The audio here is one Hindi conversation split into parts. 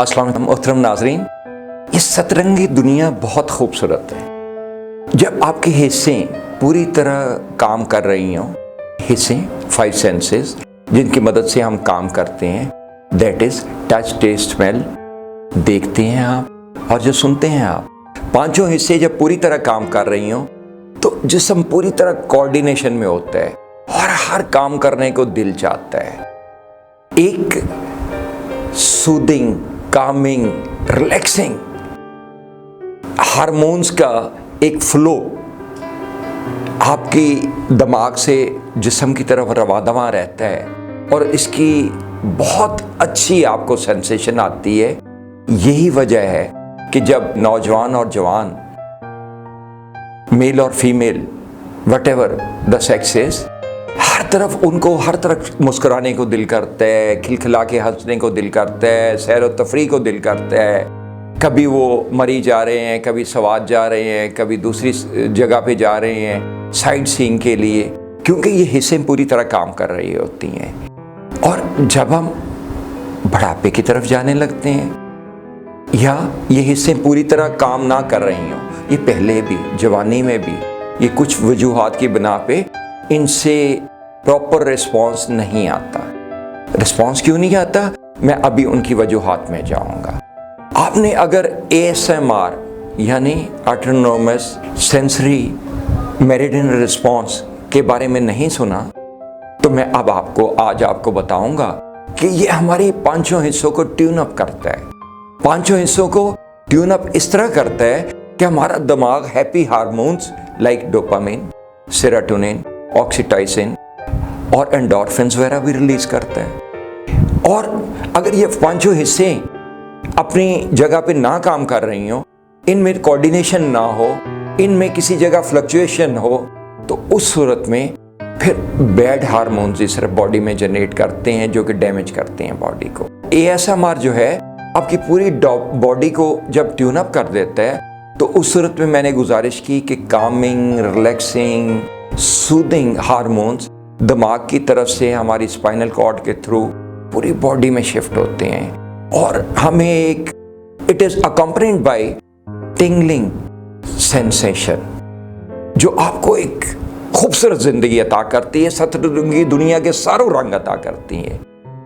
अस्सलाम वालेकुम मोहतरम नाज़रीन, ये सतरंगी दुनिया बहुत खूबसूरत है। जब आपके हिस्से पूरी तरह काम कर रही हों, हिस्से 5 सेंसेस जिनकी मदद से हम काम करते हैं, that is touch, taste, smell, देखते हैं आप और जो सुनते हैं आप, पांचों हिस्से जब पूरी तरह काम कर रही हों तो जिस्म पूरी तरह कोऑर्डिनेशन में होता है और हर काम करने को दिल चाहता है। एक सूदिंग, कामिंग, रिलैक्सिंग हार्मोन्स का एक फ्लो आपकी दिमाग से जिस्म की तरफ रवादवा रहता है और इसकी बहुत अच्छी आपको सेंसेशन आती है। यही वजह है कि जब नौजवान और जवान, मेल और फीमेल, व्हाटएवर द सेक्सेस, उनको हर तरफ मुस्कुराने को दिल करता है, खिलखिला के हंसने को दिल करता है, सैर व तफरी को दिल करता है। कभी वो मरी जा रहे हैं, कभी सवाद जा रहे हैं, कभी दूसरी जगह पे जा रहे हैं साइट सीइंग के लिए, क्योंकि ये हिस्से पूरी तरह काम कर रही होती हैं। और जब हम बुढ़ापे की तरफ जाने लगते हैं या ये हिस्से पूरी तरह काम ना कर रही हों, ये पहले भी जवानी में भी ये कुछ वजूहात की बिना पे इनसे प्रॉपर रिस्पॉन्स नहीं आता। रिस्पॉन्स क्यों नहीं आता, मैं अभी उनकी वजूहात में जाऊंगा। आपने अगर ASMR यानी ऑटोनोमस सेंसरी मेरिडियन रिस्पॉन्स के बारे में नहीं सुना तो मैं अब आज आपको बताऊंगा कि ये हमारे पांचों हिस्सों को ट्यून अप करता है। पांचों हिस्सों को ट्यून अप इस तरह करता है कि हमारा दिमाग happy hormones like dopamine, serotonin, oxytocin और एंडोर्फिन्स वगैरह भी रिलीज करता है। और अगर ये पांचों हिस्से अपनी जगह पे ना काम कर रही हो, इनमें कोऑर्डिनेशन ना हो, इनमें किसी जगह फ्लक्चुएशन हो, तो उस सूरत में फिर बैड हार्मोन्स इस बॉडी में जनरेट करते हैं जो कि डैमेज करते हैं बॉडी को। ASMR जो है आपकी पूरी बॉडी को जब ट्यून अप कर देता है, तो उस सूरत में मैंने गुजारिश की कि कामिंग, रिलैक्सिंग, सूदिंग हार्मोन्स दिमाग की तरफ से हमारी स्पाइनल कॉर्ड के थ्रू पूरी बॉडी में शिफ्ट होते हैं और हमें it is accompanied by tingling sensation जो आपको एक खूबसूरत जिंदगी अता करती है। सतरंगी दुनिया के सारों रंग अता करती है।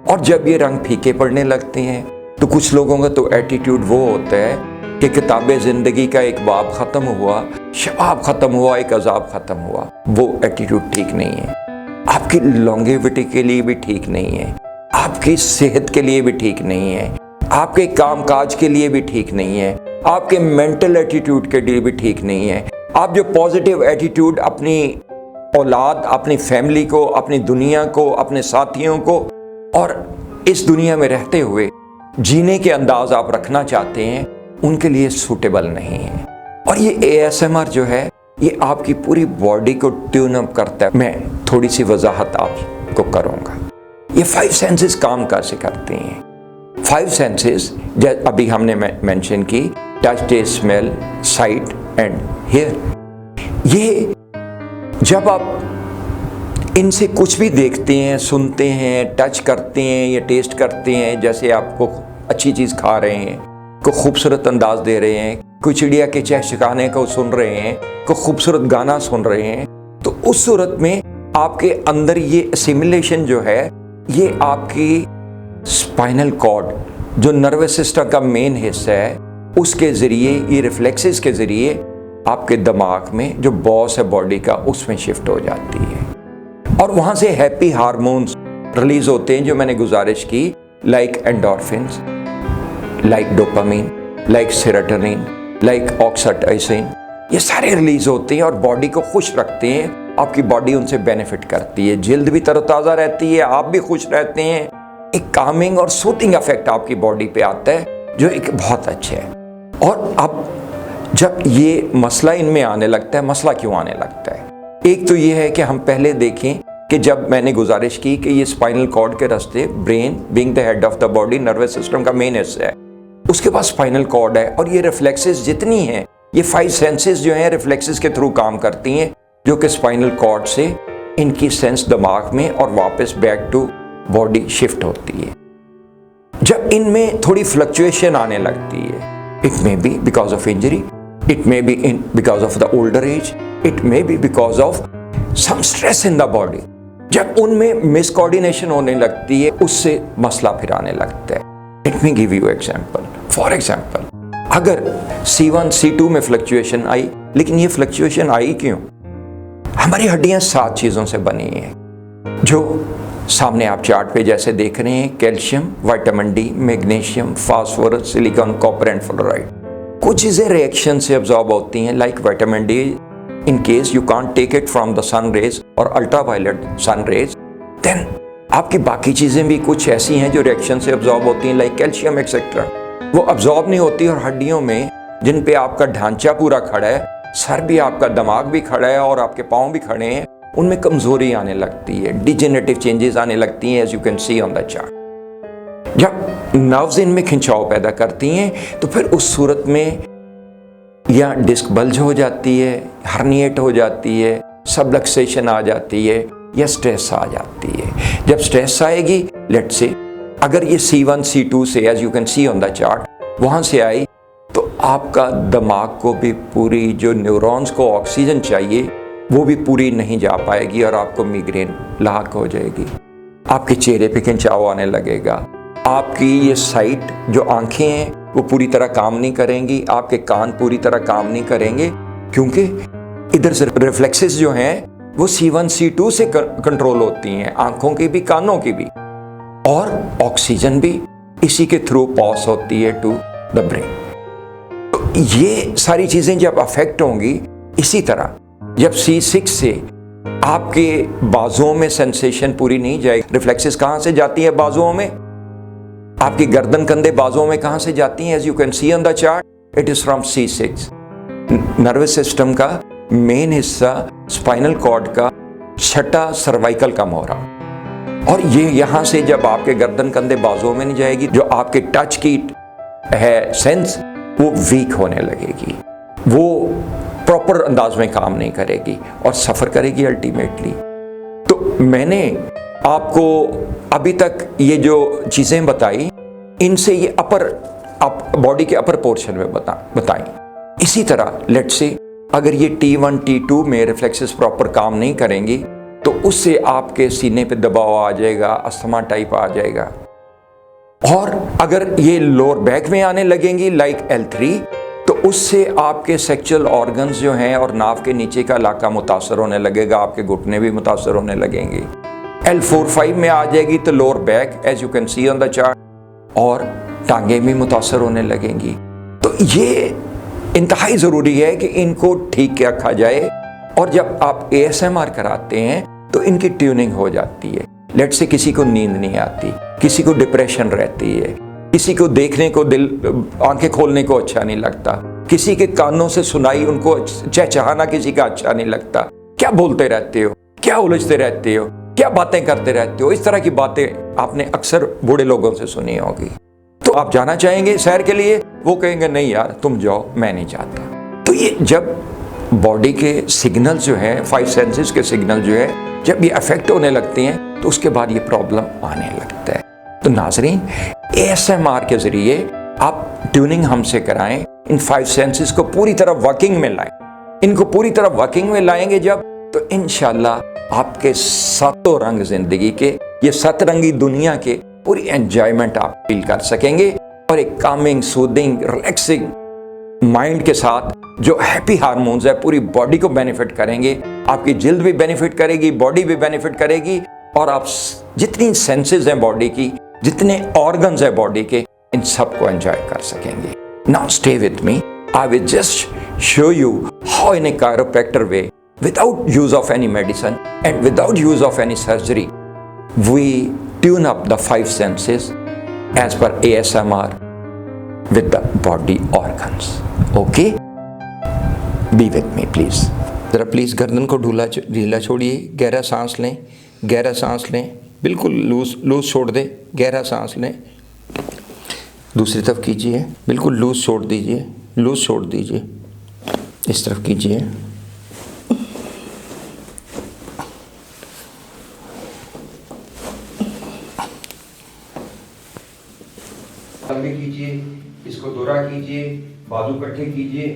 और जब ये रंग फीके पड़ने लगते हैं तो कुछ लोगों का तो एटीट्यूड वो होता है कि किताबे ज़िंदगी का एक बाब ख़त्म हुआ, शबाब ख़त्म हुआ, एक अजाब ख़त्म हुआ। वो एटीट्यूड ठीक नहीं है, आपकी लॉन्गेविटी के लिए भी ठीक नहीं है, आपकी सेहत के लिए भी ठीक नहीं है, आपके कामकाज के लिए भी ठीक नहीं है, आपके मेंटल एटीट्यूड के लिए भी ठीक नहीं है। आप जो पॉजिटिव एटीट्यूड अपनी औलाद, अपनी फैमिली को, अपनी दुनिया को, अपने साथियों को और इस दुनिया में रहते हुए जीने के अंदाज आप रखना चाहते हैं, उनके लिए सूटेबल नहीं है। और ये ASMR जो है ये आपकी पूरी बॉडी को ट्यून अप करता है। मैं थोड़ी सी वजाहत आपको करूंगा। ये 5 सेंसेस काम कैसे करते हैं। 5 सेंसेस अभी हमने मेंशन की, touch, taste, smell, sight and hear. ये जब आप इनसे कुछ भी देखते हैं, सुनते हैं, टच करते हैं या टेस्ट करते हैं, जैसे आपको अच्छी चीज़ खा रहे हैं, को खूबसूरत अंदाज दे रहे हैं, कोई चिड़िया के चहचहाने को सुन रहे हैं, कोई खूबसूरत गाना सुन रहे हैं, तो उस सूरत में आपके अंदर ये एसिमिलेशन जो है, ये आपकी स्पाइनल कॉर्ड जो नर्वस सिस्टम का मेन हिस्सा है, उसके ज़रिए, ये रिफ्लेक्सेस के ज़रिए आपके दिमाग में जो बॉस है बॉडी का, उसमें शिफ्ट हो जाती है और वहाँ से हैप्पी हार्मोन्स रिलीज होते हैं जो मैंने गुजारिश की, like endorphins, like dopamine, like serotonin, like oxytocin. ये सारे रिलीज होते हैं और बॉडी को खुश रखते हैं। आपकी बॉडी उनसे बेनिफिट करती है, जल्द भी तरोताज़ा रहती है, आप भी खुश रहते हैं। एक कामिंग और सूथिंग इफेक्ट आपकी बॉडी पे आता है जो एक बहुत अच्छा है। और अब जब ये मसला इनमें आने लगता है, मसला क्यों आने लगता है, एक तो ये है कि हम पहले देखें कि जब मैंने गुजारिश की कि ये स्पाइनल कॉर्ड के रास्ते, brain being the head of the body, nervous system का मेन हिस्सा है, उसके पास स्पाइनल कॉर्ड है और ये रिफ्लेक्सेस जितनी हैं, ये 5 सेंसेस जो हैं रिफ्लेक्सेस के थ्रू काम करती हैं, जो कि स्पाइनल कॉर्ड से इनकी सेंस दिमाग में और वापस बैक टू बॉडी शिफ्ट होती है। जब इनमें थोड़ी फ्लक्चुएशन आने लगती है। It may be because of injury, it may be because of the older age, it may be because of some stress in the body. जब उनमें मिसकोऑर्डिनेशन होने लगती है, उससे मसला फिर आने लगता है। Let me give you example. For example, अगर C1 C2 में फ्लक्चुएशन आई, लेकिन ये फ्लक्चुएशन आई क्यों? हमारी हड्डियां 7 चीजों से बनी हैं, जो सामने आप चार्ट पे जैसे देख रहे हैं। Calcium, vitamin D, magnesium, phosphorus, silicon, copper and fluoride. कुछ चीजें रिएक्शन से अब्सॉर्ब होती हैं, like vitamin D, in case you can't take it from the sun rays और अल्ट्रावायलेट सन रेज। देन आपकी बाकी चीजें भी कुछ ऐसी हैं जो रिएक्शन से अब्सॉर्ब होती हैं, लाइक कैल्शियम एक्सेट्रा। वो अब्सॉर्ब नहीं होती, और हड्डियों में जिन पे आपका ढांचा पूरा खड़ा है, सर भी आपका, दिमाग भी खड़ा है और आपके पाँव भी खड़े हैं, उनमें कमजोरी आने लगती है, डिजेनरेटिव चेंजेस आने लगती हैं, as you can see on the chart. जब नर्व्स इनमें खिंचाव पैदा करती हैं, तो फिर उस सूरत में या डिस्क बल्ज हो जाती है, हर्निएट हो जाती है, सबलक्सेशन आ जाती है, या स्ट्रेस आ जाती है। जब स्ट्रेस आएगी, लेट्स से अगर ये C1 C2 से, as you can see on the chart, वहां से आई, तो आपका दिमाग को भी पूरी जो न्यूरॉन्स को ऑक्सीजन चाहिए वो भी पूरी नहीं जा पाएगी, और आपको मिग्रेन लाक हो जाएगी। आपके चेहरे पे खिंचाव आने लगेगा, आपकी ये साइट जो आंखें हैं वो पूरी तरह काम नहीं करेंगी, आपके कान पूरी तरह काम नहीं करेंगे, क्योंकि इधर से रिफ्लेक्सेस जो हैं वो C1 C2 से कंट्रोल होती हैं, आंखों की भी, कानों की भी, और ऑक्सीजन भी इसी के थ्रू पास होती है टू द ब्रेन। तो ये सारी चीजें जब अफेक्ट होंगी, इसी तरह जब C6 से आपके बाजुओं में सेंसेशन पूरी नहीं जाएगी, रिफ्लेक्सेस कहां से जाती है बाजुओं में, आपकी गर्दन, कंधे, बाजुओं में कहां से जाती हैं, as you can see on the chart, it is from C6। Nervous system का मेन हिस्सा, स्पाइनल कॉर्ड का छठा सर्वाइकल का मोहरा, और ये यहां से जब आपके गर्दन, कंधे, बाजुओं में नहीं जाएगी, जो आपके टच की है सेंस, वो वीक होने लगेगी, वो प्रॉपर अंदाज में काम नहीं करेगी और सफर करेगी अल्टीमेटली। तो मैंने आपको अभी तक ये जो चीजें बताई, इनसे ये बॉडी के अपर पोर्शन में बताई। इसी तरह लेट्स से अगर ये T1 T2 में रिफ्लेक्सेस प्रॉपर काम नहीं करेंगी, तो उससे आपके सीने पे दबाव आ जाएगा, अस्थमा टाइप आ जाएगा। और अगर ये लोअर बैक में आने लगेंगी, लाइक L3, तो उससे आपके सेक्सुअल ऑर्गन्स जो हैं और नाव के नीचे का इलाका मुतासर होने लगेगा, आपके घुटने भी मुतासर होने लगेंगे। L4-5 में आ जाएगी तो lower back, as you can see on the chart, और टांगे भी मुतासर होने लगेंगी। तो ये इंतहाई ज़रूरी है कि इनको ठीक रखा जाए, और जब आप ASMR कराते हैं तो इनकी ट्यूनिंग हो जाती है। लेट से किसी को नींद नहीं आती, किसी को डिप्रेशन रहती है, किसी को देखने को आंखें खोलने को अच्छा नहीं लगता, किसी के कानों से सुनाई उनको चहचहाना किसी का अच्छा नहीं लगता, क्या बोलते रहते हो, क्या उलझते रहते हो, क्या बातें करते रहते हो, इस तरह की बातें आपने अक्सर बूढ़े लोगों से सुनी होगी। तो आप जाना चाहेंगे सैर के लिए, वो कहेंगे नहीं यार तुम जाओ, मैं नहीं चाहता। तो ये जब बॉडी के सिग्नल जो हैं, 5 सेंसेस के सिग्नल जो है, जब ये अफेक्ट होने लगते हैं, तो उसके बाद ये प्रॉब्लम आने लगता है। तो नाजरीन, ASMR के जरिए आप ट्यूनिंग हमसे कराएं, इन 5 सेंसेस को पूरी तरह वर्किंग में लाएं। इनको पूरी तरह वर्किंग में लाएंगे जब, तो इंशाल्लाह आपके 7 रंग जिंदगी के, ये 7 रंगी दुनिया के पूरी एंजॉयमेंट आप फील कर सकेंगे, और एक कामिंग, सूदिंग, रिलैक्सिंग माइंड के साथ जो हैप्पी हार्मोन्स है पूरी बॉडी को बेनिफिट करेंगे। आपकी जिल्द भी बेनिफिट करेगी, बॉडी भी बेनिफिट करेगी, और आप जितनी सेंसेस हैं बॉडी की, जितने ऑर्गन्स हैं बॉडी के, इन सबको एंजॉय कर सकेंगे। Now stay with me, I will just show you how in A chiropractor way, without use of any medicine and without use of any surgery, we tune up the 5 senses as per ASMR with the body organs. Okay? Be with me please. ज़रा प्लीज़ गर्दन को ढीला छोड़िए, गहरा सांस लें, गहरा सांस लें, बिल्कुल लूज छोड़ दें, गहरा सांस लें। दूसरी तरफ कीजिए, बिल्कुल लूज छोड़ दीजिए, लूज छोड़ दीजिए, इस तरफ कीजिए। लंबे कीजिए, इसको दोहरा कीजिए, बाजू इकट्ठे कीजिए,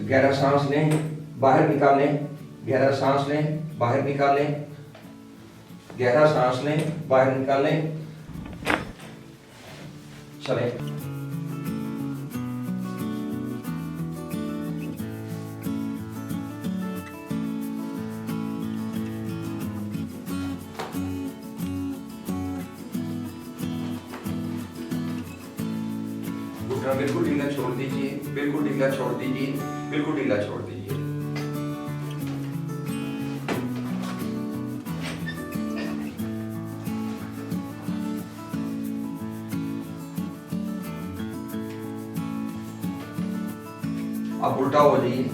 गहरा सांस लें, बाहर निकालें, गहरा सांस लें, बाहर निकालें, गहरा सांस लें, बाहर निकालें, चलें। घुटना बिल्कुल ढीला छोड़ दीजिए, बिल्कुल ढीला छोड़ दीजिए, बिल्कुल ढीला छोड़ दीजिए। अब उल्टा हो जाइए।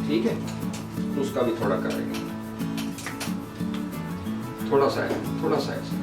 ठीक है, उसका भी थोड़ा करेंगे, थोड़ा सा ऐसा।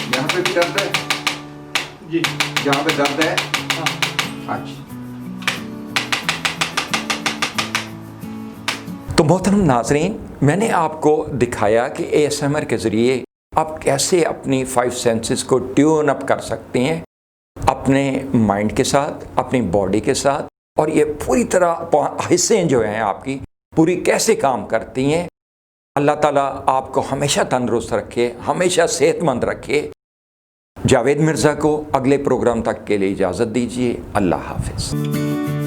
यहाँ पे भी दर्द है जी, जहाँ पे दर्द है। हाँ। अच्छा, तो मोहतरम नाज़रीन, मैंने आपको दिखाया कि ASMR के ज़रिए आप कैसे अपनी 5 सेंसेस को ट्यून अप कर सकते हैं अपने माइंड के साथ, अपनी बॉडी के साथ, और ये पूरी तरह हिस्से जो हैं आपकी पूरी कैसे काम करती हैं। अल्लाह ताला आपको हमेशा तंदुरुस्त रखे, हमेशा सेहतमंद रखे। जावेद मिर्ज़ा को अगले प्रोग्राम तक के लिए इजाज़त दीजिए। अल्लाह हाफ़िज़।